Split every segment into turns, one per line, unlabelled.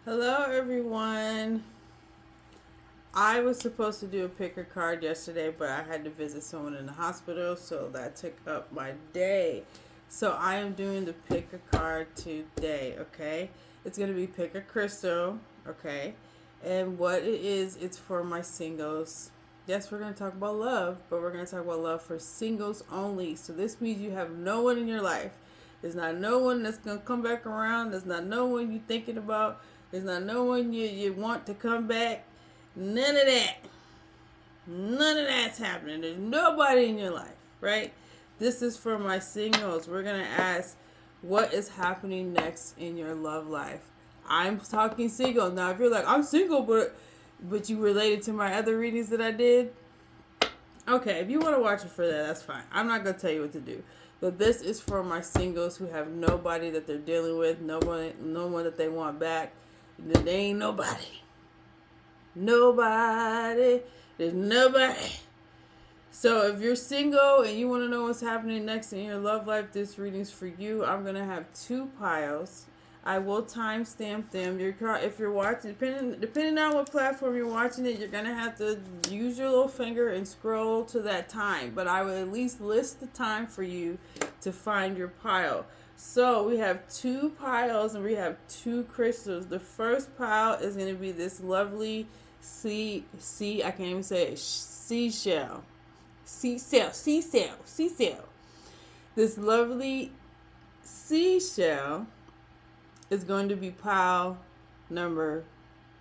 Hello, everyone. I was supposed to do a picker card yesterday, but I had to visit someone in the hospital, so that took up my day. So I am doing the picker card today, okay? It's going to be pick a crystal, okay? And what it is, it's for my singles. Yes, we're going to talk about love, but we're going to talk about love for singles only. So this means you have no one in your life. There's not no one that's going to come back around. There's not no one you're thinking about. There's not no one you want to come back. None of that. None of that's happening. There's nobody in your life, right? This is for my singles. We're going to ask what is happening next in your love life. I'm talking single. Now, if you're like, I'm single, but you related to my other readings that I did, okay, if you want to watch it for that, that's fine. I'm not going to tell you what to do. But this is for my singles who have nobody that they're dealing with, no one that they want back. There ain't nobody. Nobody. There's nobody. So if you're single and you want to know what's happening next in your love life, this reading's for you. I'm going to have two piles. I will timestamp them. If you're watching, depending on what platform you're watching it, you're going to have to use your little finger and scroll to that time. But I will at least list the time for you to find your pile. So we have two piles and we have two crystals. The first pile is going to be this lovely I can't even say it, seashell. Seashell. This lovely seashell is going to be pile number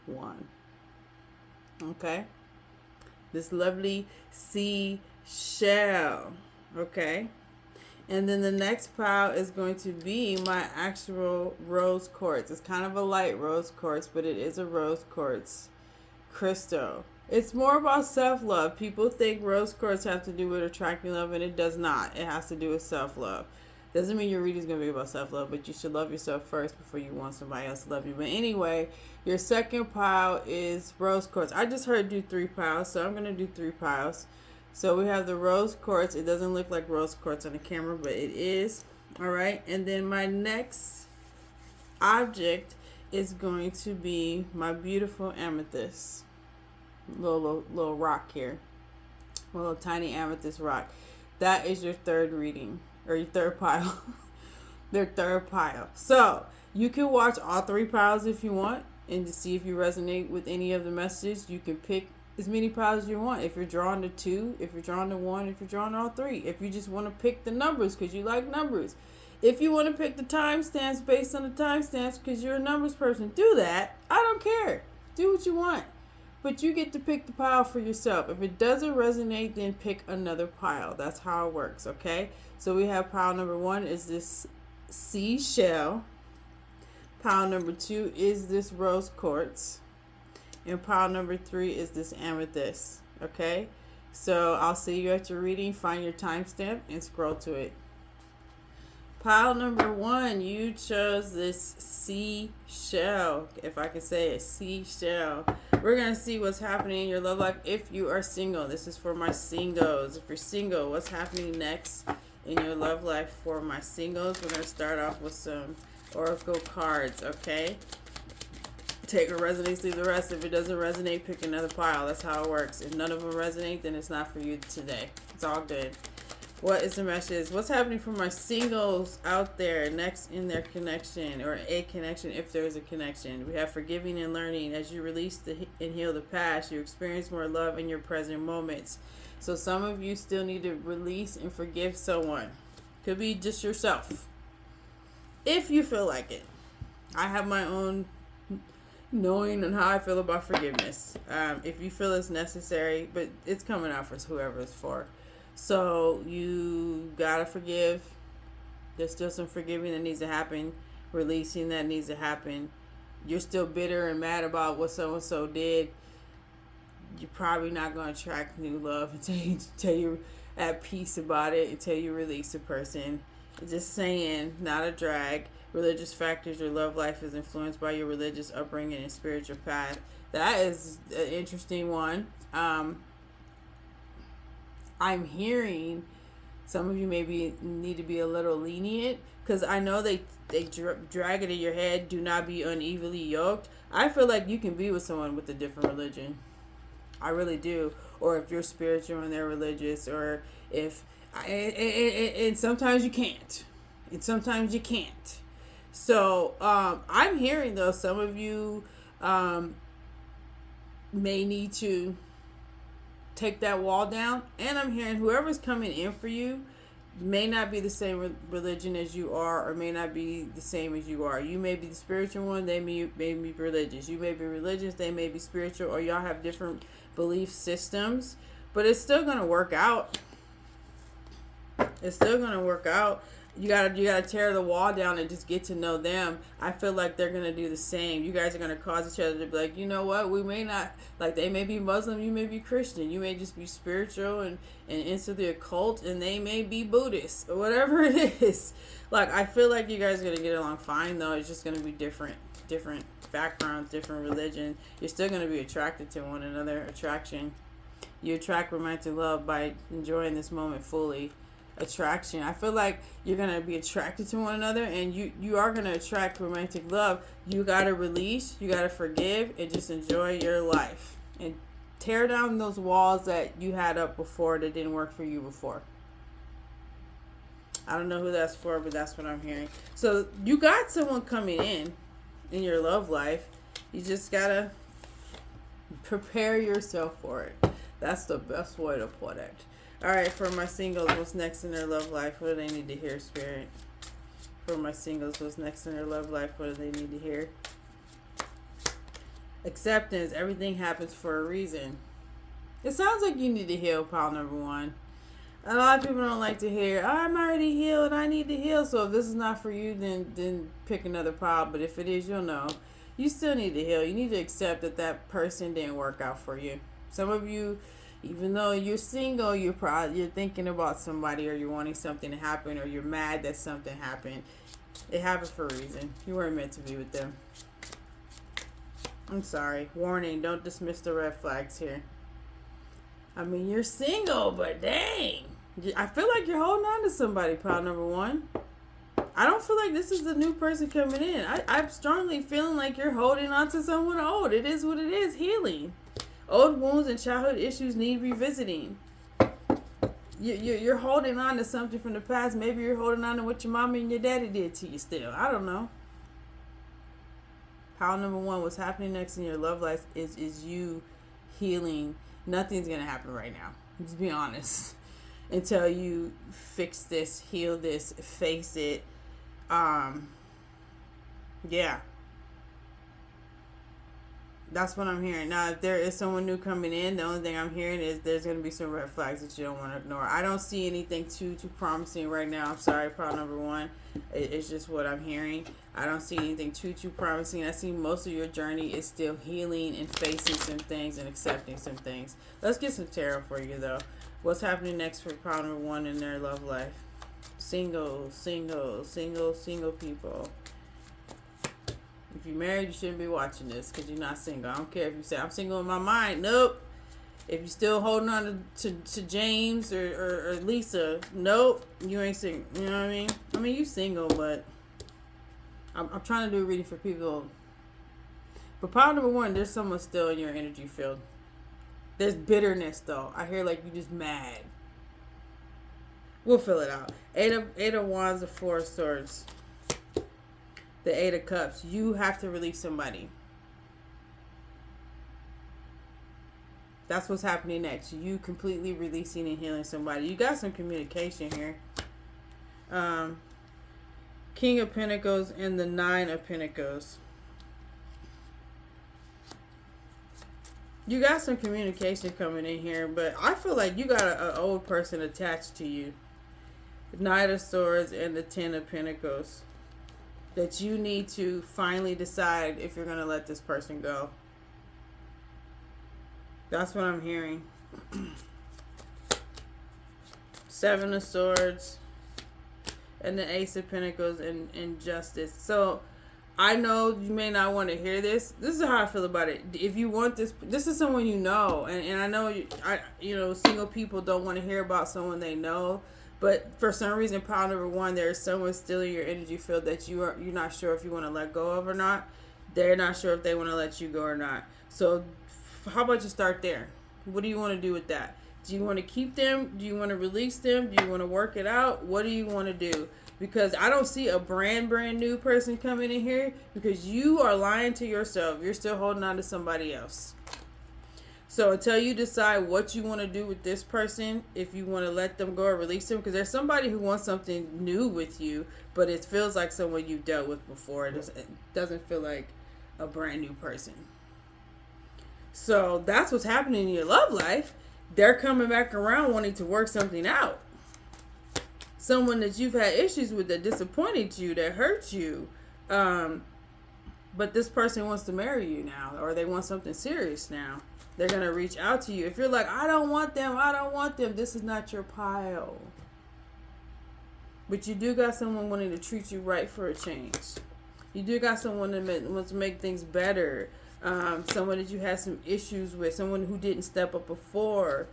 1. Okay? This lovely seashell. Okay? And then the next pile is going to be my actual rose quartz. It's kind of a light rose quartz, but it is a rose quartz crystal. It's more about self-love. People think rose quartz have to do with attracting love, and it does not. It has to do with self-love. Doesn't mean your reading is going to be about self-love, but you should love yourself first before you want somebody else to love you. But anyway, your second pile is rose quartz. I just heard do 3 piles, so I'm going to do 3 piles. So we have the rose quartz. It doesn't look like rose quartz on the camera, but it is. All right. And then my next object is going to be my beautiful amethyst. Little rock here. A little tiny amethyst rock. That is your third reading. Or your third pile. Their third pile. So you can watch all 3 piles if you want and to see if you resonate with any of the messages. You can pick as many piles as you want. If you're drawn to 2, if you're drawn to 1, if you're drawn to all 3. If you just want to pick the numbers because you like numbers. If you want to pick the timestamps based on the timestamps because you're a numbers person, do that. I don't care. Do what you want. But you get to pick the pile for yourself. If it doesn't resonate, then pick another pile. That's how it works, okay? So we have pile number 1 is this seashell. Pile number 2 is this rose quartz. And pile number 3 is this amethyst, okay? So I'll see you at your reading. Find your timestamp and scroll to it. Pile number 1, you chose this seashell, if I can say it, seashell. We're going to see what's happening in your love life if you are single. This is for my singles. If you're single, what's happening next in your love life for my singles? We're going to start off with some oracle cards, okay? Take what resonates, leave the rest. If it doesn't resonate, pick another pile. That's how it works. If none of them resonate, then it's not for you today. It's all good. What is the message? What's happening for my singles out there next in their connection or a connection if there is a connection? We have forgiving and learning. As you release and heal the past, you experience more love in your present moments. So some of you still need to release and forgive someone. Could be just yourself. If you feel like it. I have my own knowing and how I feel about forgiveness. If you feel it's necessary, but it's coming out for whoever it's for. So you gotta forgive. There's still some forgiving that needs to happen. Releasing that needs to happen. You're still bitter and mad about what so-and-so did. You're probably not going to attract new love until you're at peace about it, until you release a person. Just saying, not a drag. Religious factors, your love life is influenced by your religious upbringing and spiritual path. That is an interesting one. I'm hearing Some of you maybe need to be a little lenient, because I know they drag it in your head. Do not be unevenly yoked. I feel like you can be with someone with a different religion. I really do. Or if you're spiritual and they're religious, or if and sometimes you can't, and sometimes you can't. So I'm hearing though some of you may need to take that wall down, and I'm hearing whoever's coming in for you may not be the same religion as you are, or may not be the same as you are. You may be the spiritual one, they may be religious. You may be religious, they may be spiritual, or y'all have different belief systems, but it's still going to work out. It's still going to work out. You gotta tear the wall down and just get to know them. I feel like they're gonna do the same. You guys are gonna cause each other to be like, you know what? We may not, like, they may be Muslim, you may be Christian, you may just be spiritual and into the occult, and they may be Buddhist or whatever it is. Like, I feel like you guys are gonna get along fine though. It's just gonna be different backgrounds, different religion. You're still gonna be attracted to one another. Attraction. You attract romantic love by enjoying this moment fully. Attraction. I feel like you're gonna be attracted to one another, and you are gonna attract romantic love. You gotta release, you gotta forgive, and just enjoy your life and tear down those walls that you had up before that didn't work for you before. I don't know who that's for, but that's what I'm hearing. So you got someone coming in your love life. You just gotta prepare yourself for it. That's the best way to put it. All right, for my singles, what's next in their love life? What do they need to hear, Spirit? For my singles, what's next in their love life? What do they need to hear? Acceptance. Everything happens for a reason. It sounds like you need to heal, pile number one. A lot of people don't like to hear, oh, I'm already healed, I need to heal. So if this is not for you, then pick another pile. But if it is, you'll know. You still need to heal. You need to accept that person didn't work out for you. Some of you, even though you're single, you're thinking about somebody, or you're wanting something to happen, or you're mad that something happened. It happened for a reason. You weren't meant to be with them. I'm sorry. Warning, don't dismiss the red flags here. I mean, you're single, but dang. I feel like you're holding on to somebody, pile number one. I don't feel like this is the new person coming in. I'm strongly feeling like you're holding on to someone old. It is what it is. Healing. Old wounds and childhood issues need revisiting. You're holding on to something from the past. Maybe you're holding on to what your mama and your daddy did to you still. I don't know. Pile number one, what's happening next in your love life is you healing. Nothing's going to happen right now. Just be honest. Until you fix this, heal this, face it. Yeah. That's what I'm hearing. Now, if there is someone new coming in, the only thing I'm hearing is there's going to be some red flags that you don't want to ignore. I don't see anything too promising right now. I'm sorry, pile number one. It's just what I'm hearing. I don't see anything too promising. I see most of your journey is still healing and facing some things and accepting some things. Let's get some tarot for you, though. What's happening next for pile number one in their love life? Single people. If you're married, you shouldn't be watching this because you're not single. I don't care if you say, I'm single in my mind. Nope. If you're still holding on to James or Lisa, nope, you ain't single. You know what I mean? I mean, you single, but I'm trying to do a reading for people. But pile number one, there's someone still in your energy field. There's bitterness, though. I hear like you're just mad. We'll fill it out. Eight of Wands, the Four of Swords. The Eight of Cups. You have to release somebody. That's what's happening next. You completely releasing and healing somebody. You got some communication here. King of Pentacles and the Nine of Pentacles. You got some communication coming in here, but I feel like you got an old person attached to you. Knight of Swords and the Ten of Pentacles. That you need to finally decide if you're going to let this person go. That's what I'm hearing. Seven of Swords and the Ace of Pentacles and Justice. So I know you may not want to hear this. This is how I feel about it. If you want this is someone you know, and I know you know single people don't want to hear about someone they know. But for some reason, pile number one, there's someone still in your energy field that you're not sure if you want to let go of or not. They're not sure if they want to let you go or not. So how about you start there? What do you want to do with that? Do you want to keep them? Do you want to release them? Do you want to work it out? What do you want to do? Because I don't see a brand new person coming in here, because you are lying to yourself. You're still holding on to somebody else. So until you decide what you want to do with this person, if you want to let them go or release them, because there's somebody who wants something new with you, but it feels like someone you've dealt with before. It doesn't feel like a brand new person. So that's what's happening in your love life. They're coming back around wanting to work something out. Someone that you've had issues with, that disappointed you, that hurt you. But this person wants to marry you now, or they want something serious now. They're going to reach out to you. If you're like, I don't want them, this is not your pile. But you do got someone wanting to treat you right for a change. You do got someone that wants to make things better. Someone that you had some issues with. Someone who didn't step up before.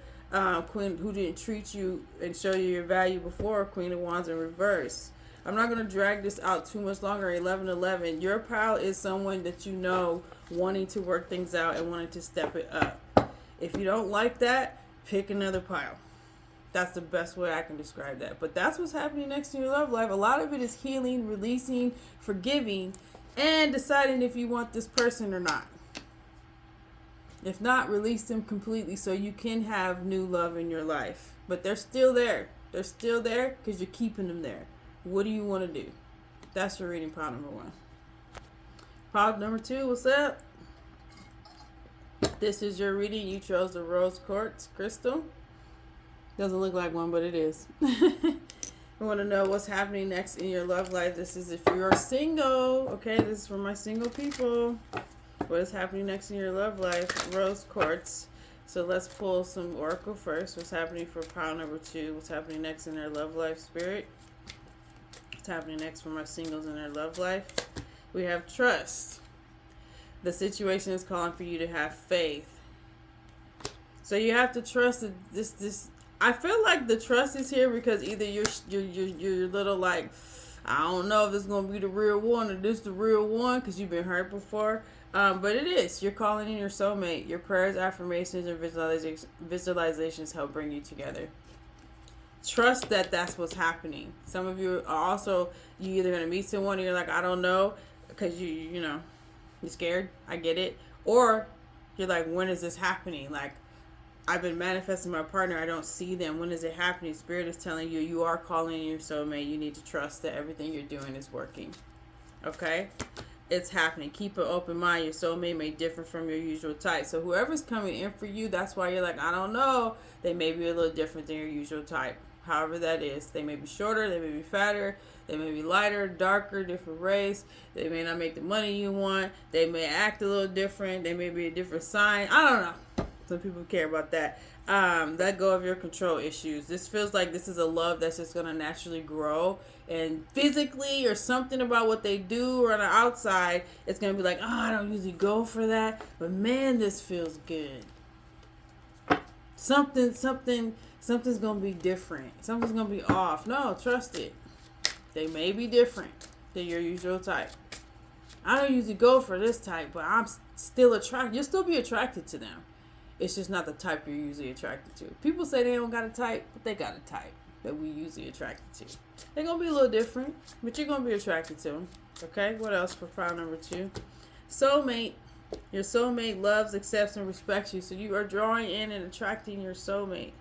Queen who didn't treat you and show you your value before. Queen of Wands in reverse. I'm not going to drag this out too much longer. 1111. Your pile is someone that you know wanting to work things out and wanting to step it up. If you don't like that, pick another pile. That's the best way I can describe that. But that's what's happening next to your love life. A lot of it is healing, releasing, forgiving, and deciding if you want this person or not. If not, release them completely so you can have new love in your life. But they're still there. They're still there because you're keeping them there. What do you want to do? That's your reading, pile number one. Pile number two, what's up? This is your reading. You chose the rose quartz crystal. Doesn't look like one, but it is. I want to know what's happening next in your love life. This is if you're single. Okay, this is for my single people. What is happening next in your love life? Rose quartz. So let's pull some oracle first. What's happening for pile number two? What's happening next in their love life, spirit? What's happening next for my singles in their love life? We have trust. The situation is calling for you to have faith. So you have to trust that this. I feel like the trust is here because either you're little like, I don't know if this is gonna be the real one or this the real one because you've been hurt before. But it is. You're calling in your soulmate. Your prayers, affirmations, and visualizations help bring you together. Trust that that's what's happening. Some of you are also, you either going to meet someone and you're like, I don't know, because you're scared. I get it. Or you're like, when is this happening? Like, I've been manifesting my partner. I don't see them. When is it happening? Spirit is telling you, you are calling in your soulmate. You need to trust that everything you're doing is working. Okay? It's happening. Keep an open mind. Your soulmate may differ from your usual type. So whoever's coming in for you, that's why you're like, I don't know. They may be a little different than your usual type. However that is. They may be shorter. They may be fatter. They may be lighter, darker, different race. They may not make the money you want. They may act a little different. They may be a different sign. I don't know. Some people care about that. Let go of your control issues. This feels like this is a love that's just going to naturally grow. And physically or something about what they do or on the outside, it's going to be like, oh, I don't usually go for that. But man, this feels good. Something's going to be different. Something's going to be off. No, trust it. They may be different than your usual type. I don't usually go for this type, but I'm still attracted. You'll still be attracted to them. It's just not the type you're usually attracted to. People say they don't got a type, but they got a type that we usually attracted to. They're going to be a little different, but you're going to be attracted to them. Okay, what else for pile number two? Soulmate. Your soulmate loves, accepts, and respects you. So you are drawing in and attracting your soulmate.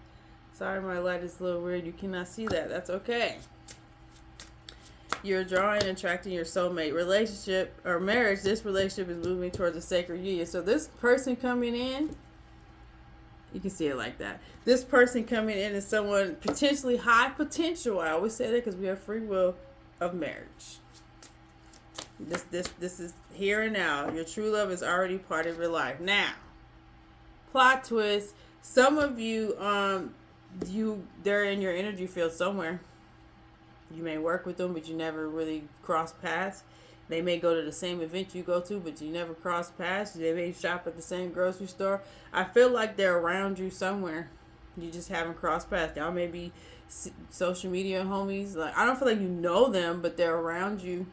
Sorry, my light is a little weird. You cannot see that. That's okay. You're drawing and attracting your soulmate. Relationship or marriage, this relationship is moving towards a sacred union. So this person coming in, you can see it like that. This person coming in is someone potentially high potential. I always say that because we have free will of marriage. This is here and now. Your true love is already part of your life. Now, plot twist. Some of you, they're in your energy field somewhere. You may work with them, but you never really cross paths. They may go to the same event you go to, but you never cross paths. They may shop at the same grocery store. I feel like they're around you somewhere. You just haven't crossed paths. Y'all may be social media homies. Like, I don't feel like you know them, but they're around you.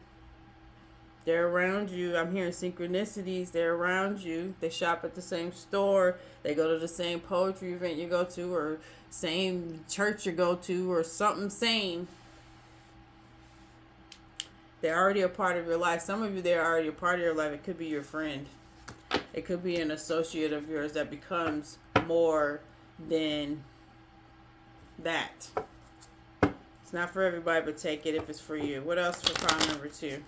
They're around you. I'm hearing synchronicities. They're around you. They shop at the same store. They go to the same poetry event you go to, or same church you go to, or something same. They're already a part of your life. Some of you, they're already a part of your life. It could be your friend. It could be an associate of yours that becomes more than that. It's not for everybody, but take it if it's for you. What else for pile number 2?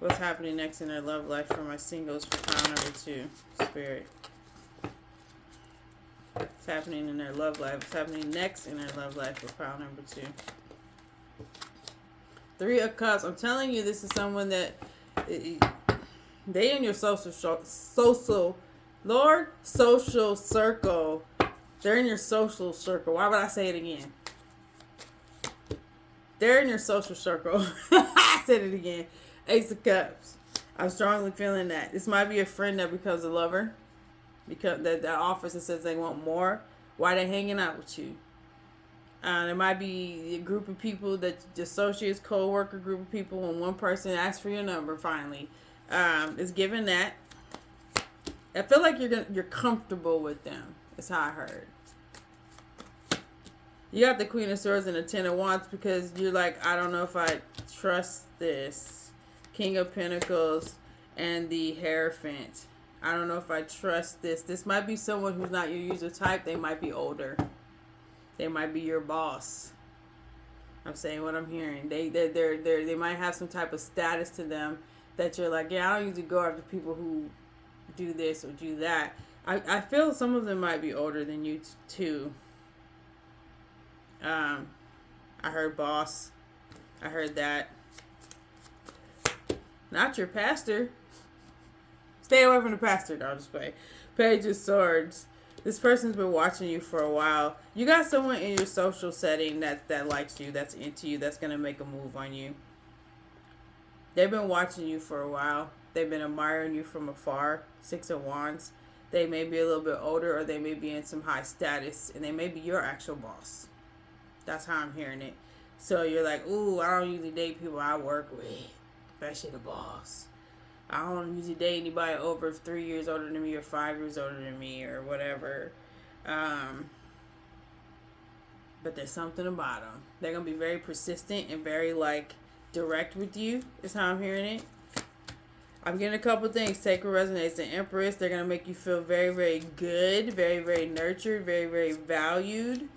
What's happening next in their love life for my singles for pile number 2? Spirit. What's happening in their love life? What's happening next in their love life for pile number 2? 3 of Cups. I'm telling you, this is someone that they in your social circle. They're in your social circle. Why would I say it again? They're in your social circle. I said it again. Ace of Cups. I'm strongly feeling that. This might be a friend that becomes a lover. Because that offers and says they want more. Why they hanging out with you? There might be a group of people that associates, co-worker group of people, when one person asks for your number finally. It's given that. I feel like you're comfortable with them. That's how I heard. You got the Queen of Swords and the 10 of Wands because you're like, I don't know if I trust this. King of Pentacles and the Hierophant. I don't know if I trust this. This might be someone who's not your usual type. They might be older. They might be your boss. I'm saying what I'm hearing. They might have some type of status to them that you're like, yeah, I don't usually go after people who do this or do that. I feel some of them might be older than you too. I heard boss. I heard that. Not your pastor. Stay away from the pastor, I'll just play. Page of Swords. This person's been watching you for a while. You got someone in your social setting that likes you, that's into you, that's going to make a move on you. They've been watching you for a while. They've been admiring you from afar. 6 of Wands. They may be a little bit older, or they may be in some high status, and they may be your actual boss. That's how I'm hearing it. So you're like, ooh, I don't usually date people I work with, especially the boss. I don't usually date anybody over 3 years older than me or 5 years older than me or whatever. But there's something about them. They're going to be very persistent and very, direct with you, is how I'm hearing it. I'm getting a couple things. Sacred resonates. The Empress, they're going to make you feel very, very good, very, very nurtured, very, very valued.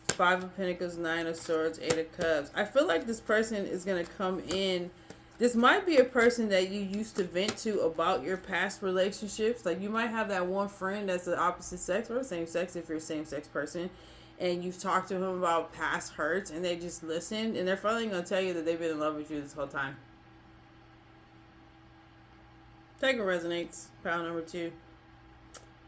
5 of Pentacles, 9 of Swords, 8 of Cups. I feel like this person is going to come in. This might be a person that you used to vent to about your past relationships. Like, you might have that one friend that's the opposite sex or the same sex if you're a same-sex person. And you've talked to him about past hurts and they just listened. And they're finally going to tell you that they've been in love with you this whole time. Sacred resonates. Pile number 2.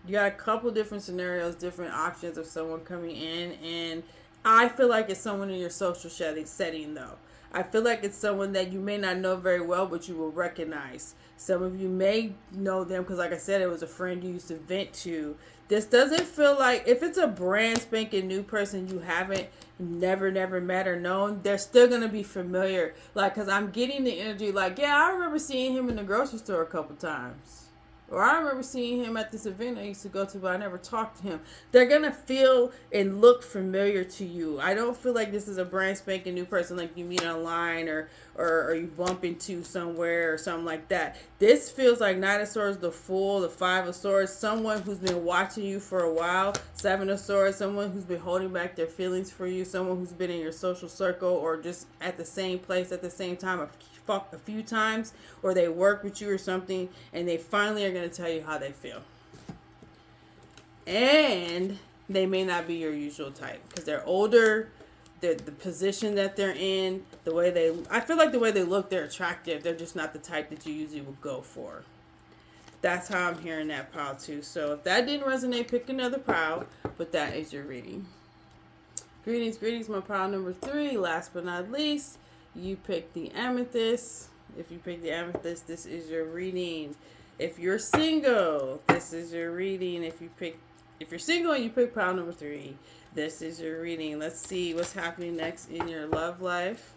You got a couple different scenarios, different options of someone coming in. And I feel like it's someone in your social setting, though. I feel like it's someone that you may not know very well, but you will recognize. Some of you may know them because, like I said, it was a friend you used to vent to. This doesn't feel like, if it's a brand spanking new person you haven't never met or known, they're still going to be familiar. Like, because I'm getting the energy like, yeah, I remember seeing him in the grocery store a couple times. Or I remember seeing him at this event I used to go to, but I never talked to him. They're going to feel and look familiar to you. I don't feel like this is a brand spanking new person like you meet online or you bump into somewhere or something like that. This feels like Knight of Swords, the Fool, the 5 of Swords, someone who's been watching you for a while. 7 of Swords, someone who's been holding back their feelings for you, someone who's been in your social circle or just at the same place at the same time a few times, or they work with you or something, and they finally are going to tell you how they feel. And they may not be your usual type because they're older, the position that they're in, I feel like the way they look, they're attractive. They're just not the type that you usually would go for. That's how I'm hearing that pile too. So if that didn't resonate, pick another pile, but that is your reading. Greetings, my pile number 3. Last but not least, you pick the Amethyst. If you pick the Amethyst, this is your reading. If you're single, this is your reading. If If you're single and you pick pile number 3, this is your reading. Let's see what's happening next in your love life.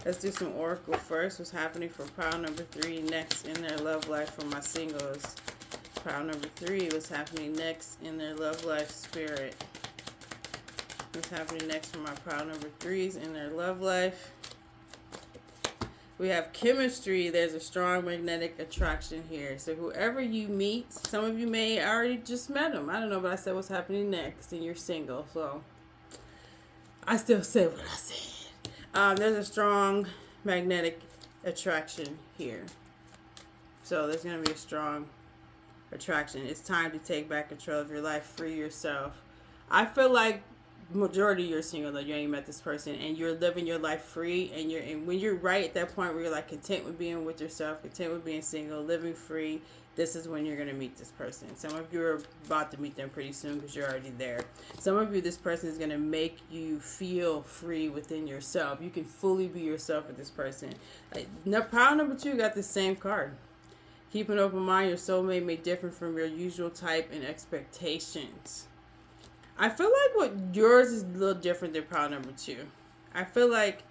Let's do some oracle first. What's happening for pile number 3 next in their love life for my singles? Pile number 3, what's happening next in their love life, spirit? What's happening next for my pile number 3s in their love life? We have chemistry. There's a strong magnetic attraction here. So whoever you meet, some of you may already just met them. I don't know, but I said what's happening next and you're single. So I still said what I said. There's a strong magnetic attraction here. So there's going to be a strong attraction. It's time to take back control of your life, free yourself. I feel like majority of you're single, though you ain't met this person, and you're living your life free, and when you're right at that point where you're like content with being with yourself, content with being single, living free, this is when you're going to meet this person. Some of you are about to meet them pretty soon because you're already there. Some of you, this person is going to make you feel free within yourself. You can fully be yourself with this person. Pile number 2 got the same card. Keep an open mind. Your soulmate may differ from your usual type and expectations. I feel like what yours is a little different than pile number 2. I feel like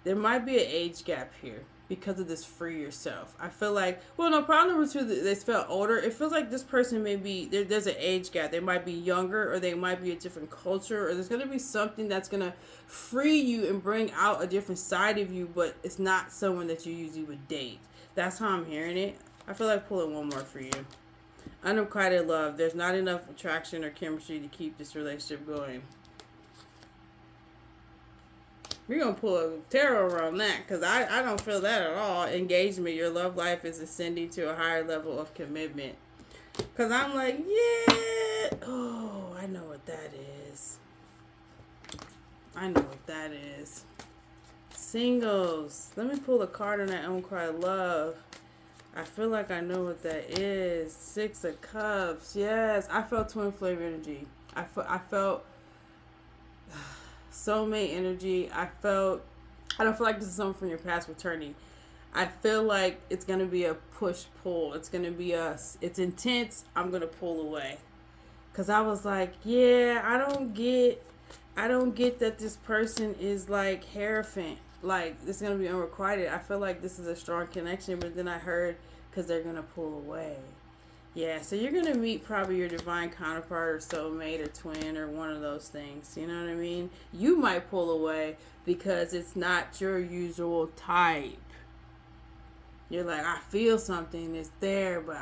there might be an age gap here because of this free yourself. I feel like, well, no, pile number 2, they felt older. It feels like this person may be, there's an age gap. They might be younger, or they might be a different culture, or there's going to be something that's going to free you and bring out a different side of you, but it's not someone that you usually would date. That's how I'm hearing it. I feel like pulling one more for you. Unrequited love. There's not enough attraction or chemistry to keep this relationship going. We're going to pull a tarot around that because I don't feel that at all. Engagement. Your love life is ascending to a higher level of commitment. Because I'm like, yeah. Oh, I know what that is. I know what that is. Singles. Let me pull a card on that unrequited love. I feel like I know what that is. 6 of Cups. Yes, I felt twin flame energy. I felt soulmate energy. I don't feel like this is something from your past returning. I feel like it's going to be a push-pull. It's going to be it's intense. I'm going to pull away. Because I was like, yeah, I don't get that this person is like hierophant. Like, it's going to be unrequited. I feel like this is a strong connection, but then I heard because they're going to pull away. Yeah, so you're going to meet probably your divine counterpart or soulmate or twin or one of those things. You know what I mean? You might pull away because it's not your usual type. You're like, I feel something, it's there, but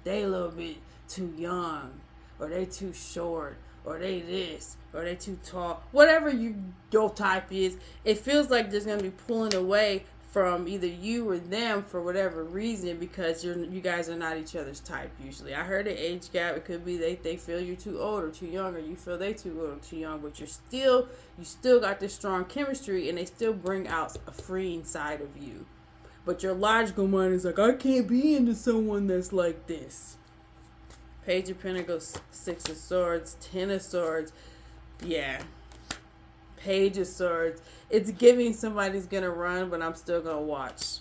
they a little bit too young, or they too short, or they this, or they too tall. Whatever your type is, it feels like there's going to be pulling away from either you or them for whatever reason, because you guys are not each other's type usually. I heard an age gap. It could be they feel you're too old or too young, or you feel they too old or too young, but you still got this strong chemistry, and they still bring out a freeing side of you. But your logical mind is like, I can't be into someone that's like this. Page of Pentacles, 6 of Swords, 10 of Swords. Yeah. Page of Swords. It's giving somebody's going to run, but I'm still going to watch.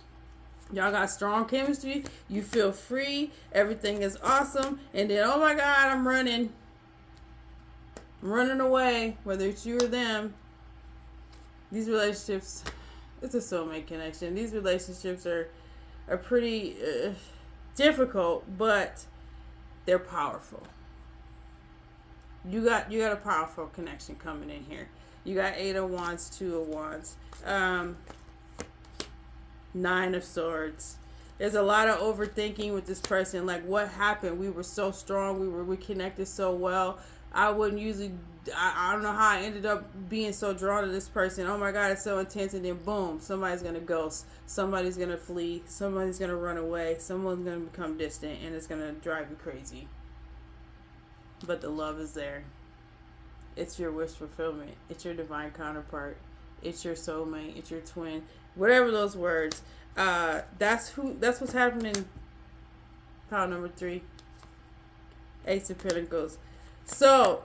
Y'all got strong chemistry. You feel free. Everything is awesome. And then, oh my God, I'm running. I'm running away, whether it's you or them. These relationships, it's a soulmate connection. These relationships are pretty difficult, but they're powerful. You got a powerful connection coming in here. You got 8 of Wands, 2 of Wands, 9 of Swords. There's a lot of overthinking with this person. Like, what happened? We were so strong. We connected so well. I wouldn't usually. I don't know how I ended up being so drawn to this person. Oh my God, it's so intense, and then boom, somebody's gonna ghost. Somebody's gonna flee. Somebody's gonna run away. Someone's gonna become distant, and it's gonna drive you crazy. But the love is there. It's your wish fulfillment. It's your divine counterpart. It's your soulmate. It's your twin. Whatever those words. That's what's happening. Pile number 3. Ace of Pentacles. So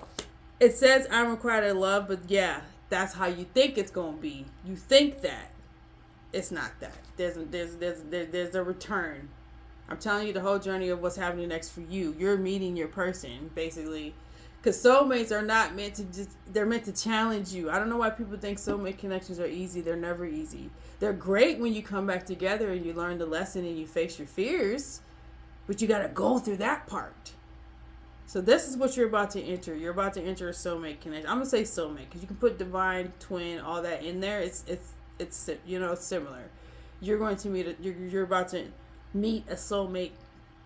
it says I'm required love, but yeah, that's how you think it's gonna be. You think that. It's not that. There's a return. I'm telling you the whole journey of what's happening next for you. You're meeting your person, basically. Because soulmates are not meant to just, they're meant to challenge you. I don't know why people think soulmate connections are easy. They're never easy. They're great when you come back together and you learn the lesson and you face your fears, but you got to go through that part. So this is what you're about to enter. You're about to enter a soulmate connection. I'm going to say soulmate because you can put divine, twin, all that in there. It's similar. You're going to meet, you're about to meet a soulmate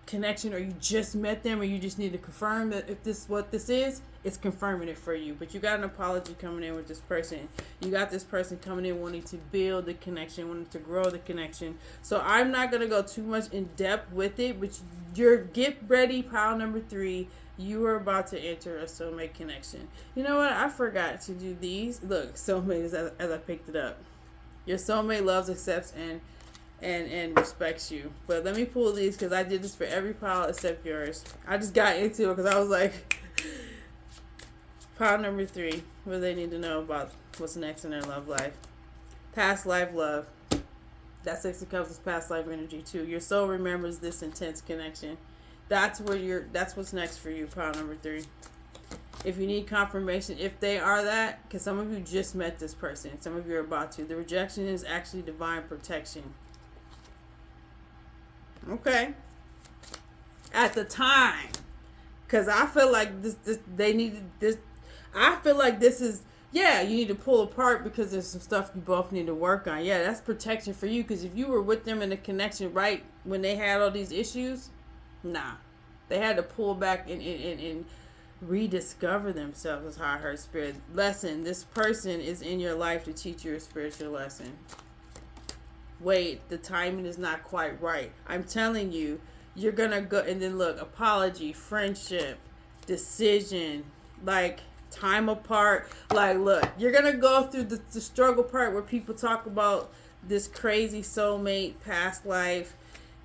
connection, or you just met them, or you just need to confirm that if this is what this is, it's confirming it for you. But you got an apology coming in with this person. You got this person coming in wanting to build the connection, wanting to grow the connection. So I'm not going to go too much in depth with it, but you're get ready, pile number 3. You are about to enter a soulmate connection. You know what? I forgot to do these. Look, soulmate as I picked it up. Your soulmate loves, accepts, and respects you. But let me pull these because I did this for every pile except yours. I just got into it because I was like, pile number 3. What do they need to know about what's next in their love life? Past life love. That 6 of Cups is past life energy too. Your soul remembers this intense connection. That's what's next for you, pile number 3. If you need confirmation, if they are that, because some of you just met this person, some of you are about to. The rejection is actually divine protection. Okay. At the time, because I feel like this they needed this. I feel like this is, yeah, you need to pull apart because there's some stuff you both need to work on. Yeah, that's protection for you, because if you were with them in a connection right when they had all these issues, nah, they had to pull back and rediscover themselves. Is how I heard spirit. Lesson: this person is in your life to teach you a spiritual lesson. Wait, the timing is not quite right. I'm telling you, you're gonna go, and then look, apology, friendship, decision, like time apart. Like, look, you're gonna go through the struggle part where people talk about this crazy soulmate, past life,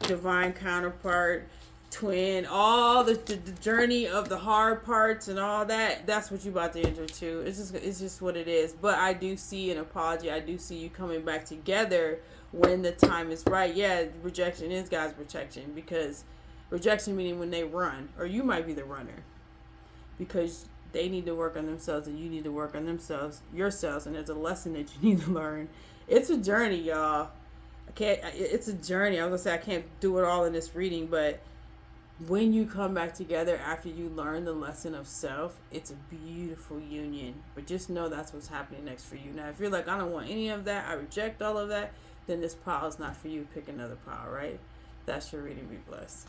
divine counterpart, twin, all the journey of the hard parts and all that. That's what you about to enter to. It's just what it is. But I do see an apology. I do see you coming back together when the time is right. Yeah, rejection is God's protection, because rejection meaning when they run, or you might be the runner, because they need to work on themselves and you need to work on yourselves, and there's a lesson that you need to learn. It's a journey, y'all. It's a journey. I was gonna say I can't do it all in this reading, but when you come back together after you learn the lesson of self, it's a beautiful union. But just know that's what's happening next for you. Now, if you're like, I don't want any of that, I reject all of that, then this pile is not for you. Pick another pile, right? That's your reading. Be blessed.